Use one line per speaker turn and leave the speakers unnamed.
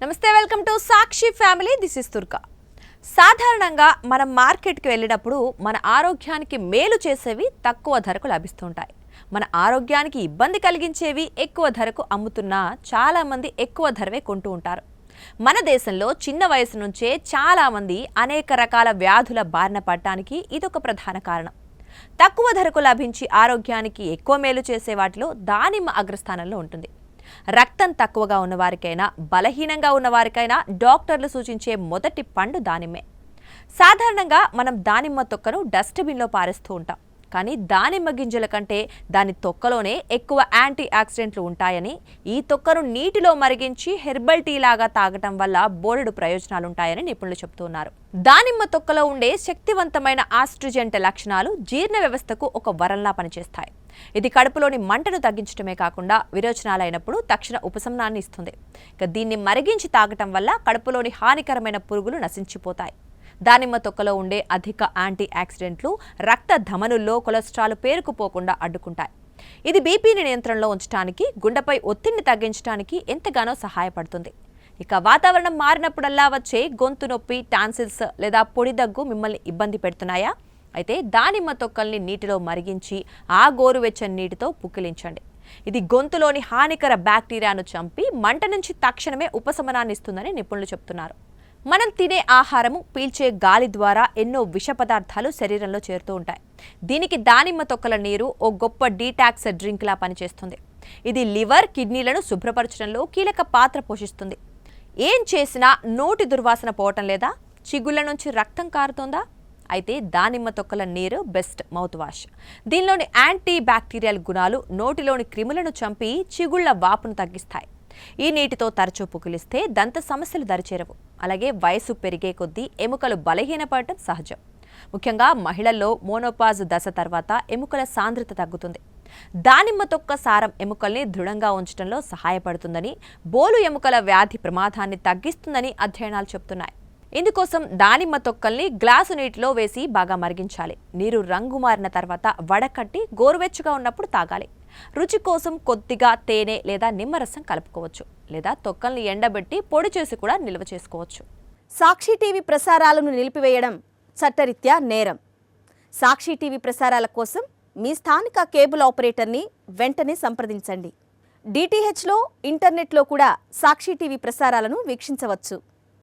నమస్తే, welcome to Sakshi family. This is Turka. సాధారణంగా మనం మార్కెట్కి వెళ్ళినప్పుడు మన ఆరోగ్యానికి మేలు చేసేవి తక్కువ ధరకు లభిస్తుంటాయి. మన ఆరోగ్యానికి ఇబ్బంది కలిగించేవి ఎక్కువ ధరకు అమ్ముతున్నా చాలామంది ఎక్కువ ధరవే కొంటూ ఉంటారు. మన దేశంలో చిన్న వయసు నుంచే చాలామంది అనేక రకాల వ్యాధుల బారిన పడటానికి ఇదొక ప్రధాన కారణం. తక్కువ ధరకు లభించి ఆరోగ్యానికి ఎక్కువ మేలు చేసే వాటిలో దానిమ్మ అగ్రస్థానంలో ఉంటుంది. రక్తం తక్కువగా ఉన్నవారికైనా బలహీనంగా ఉన్నవారికైనా డాక్టర్లు సూచించే మొదటి పండు దానిమ్మే. సాధారణంగా మనం దానిమ్మ తొక్కను డస్ట్బిన్లో పారేస్తూ ఉంటాం. కానీ దానిమ్మ గింజల కంటే దాని తొక్కలోనే ఎక్కువ యాంటీ ఆక్సిడెంట్లు ఉంటాయని, ఈ తొక్కను నీటిలో మరిగించి హెర్బల్ టీ లాగా తాగటం వల్ల బోలెడు ప్రయోజనాలుంటాయని నిపుణులు చెబుతున్నారు. దానిమ్మ తొక్కలో ఉండే శక్తివంతమైన ఆస్ట్రిజెంట్ లక్షణాలు జీర్ణ వ్యవస్థకు ఒక వరంలా పనిచేస్తాయి. ఇది కడుపులోని మంటను తగ్గించడమే కాకుండా విరోచనాలైనప్పుడు తక్షణ ఉపశమనాన్ని ఇస్తుంది. దీన్ని మరిగించి తాగటం వల్ల కడుపులోని హానికరమైన పురుగులు నశించిపోతాయి. దానిమ్మ తొక్కలో ఉండే అధిక యాంటీ ఆక్సిడెంట్లు రక్త ధమనుల్లో కొలెస్ట్రాల్ పేరుకుపోకుండా అడ్డుకుంటాయి. ఇది బీపీని నియంత్రణలో ఉంచడానికి, గుండెపై ఒత్తిడిని తగ్గించడానికి ఎంతగానో సహాయపడుతుంది. ఇక వాతావరణం మారినప్పుడల్లా వచ్చే గొంతు నొప్పి, టాన్సిల్స్ లేదా పొడి దగ్గు మిమ్మల్ని ఇబ్బంది పెడుతున్నాయా? అయితే దానిమ్మ తొక్కల్ని నీటిలో మరిగించి ఆ గోరువెచ్చని నీటితో పుక్కిలించండి. ఇది గొంతులోని హానికర బ్యాక్టీరియాను చంపి మంట నుంచి తక్షణమే ఉపశమనాన్ని ఇస్తుందని నిపుణులు చెబుతున్నారు. మనం తినే ఆహారము, పీల్చే గాలి ద్వారా ఎన్నో విష పదార్థాలు శరీరంలో చేరుతూ ఉంటాయి. దీనికి దానిమ్మ తొక్కల నీరు ఓ గొప్ప డీటాక్స్ డ్రింక్లా పనిచేస్తుంది. ఇది లివర్, కిడ్నీలను శుభ్రపరచడంలో కీలక పాత్ర పోషిస్తుంది. ఏం చేసినా నోటి దుర్వాసన పోవటం లేదా? చిగుళ్ళ నుంచి రక్తం కారుతోందా? అయితే దానిమ్మ తొక్కల నీరు బెస్ట్ మౌత్ వాష్. దీనిలోని యాంటీ బ్యాక్టీరియల్ గుణాలు నోటిలోని క్రిములను చంపి చిగుళ్ల వాపును తగ్గిస్తాయి. ఈ నీటితో తరచూ పుకిలిస్తే దంత సమస్యలు దరిచేరవు. అలాగే వయసు పెరిగే కొద్దీ ఎముకలు బలహీనపడటం సహజం. ముఖ్యంగా మహిళల్లో మోనోపాజ్ దశ తర్వాత ఎముకల సాంద్రత తగ్గుతుంది. దానిమ్మ తొక్క సారం ఎముకల్ని దృఢంగా ఉంచడంలో సహాయపడుతుందని, బోలు ఎముకల వ్యాధి ప్రమాదాన్ని తగ్గిస్తుందని అధ్యయనాలు చెబుతున్నాయి. ఇందుకోసం దానిమ్మ తొక్కల్ని గ్లాసు నీటిలో వేసి బాగా మరిగించాలి. నీరు రంగు మారిన తర్వాత వడకట్టి గోరువెచ్చగా ఉన్నప్పుడు తాగాలి. రుచి కోసం కొద్దిగా తేనె లేదా నిమ్మరసం కలుపుకోవచ్చు, లేదా తొక్కల్ని ఎండబెట్టి పొడి చేసి కూడా నిల్వ చేసుకోవచ్చు.
సాక్షి టీవీ ప్రసారాలను నిలిపివేయడం చట్టరీత్యా నేరం. సాక్షి టీవీ ప్రసారాల కోసం మీ స్థానిక కేబుల్ ఆపరేటర్ని వెంటనే సంప్రదించండి. డిటిహెచ్లో, ఇంటర్నెట్లో కూడా సాక్షి టీవీ ప్రసారాలను వీక్షించవచ్చు.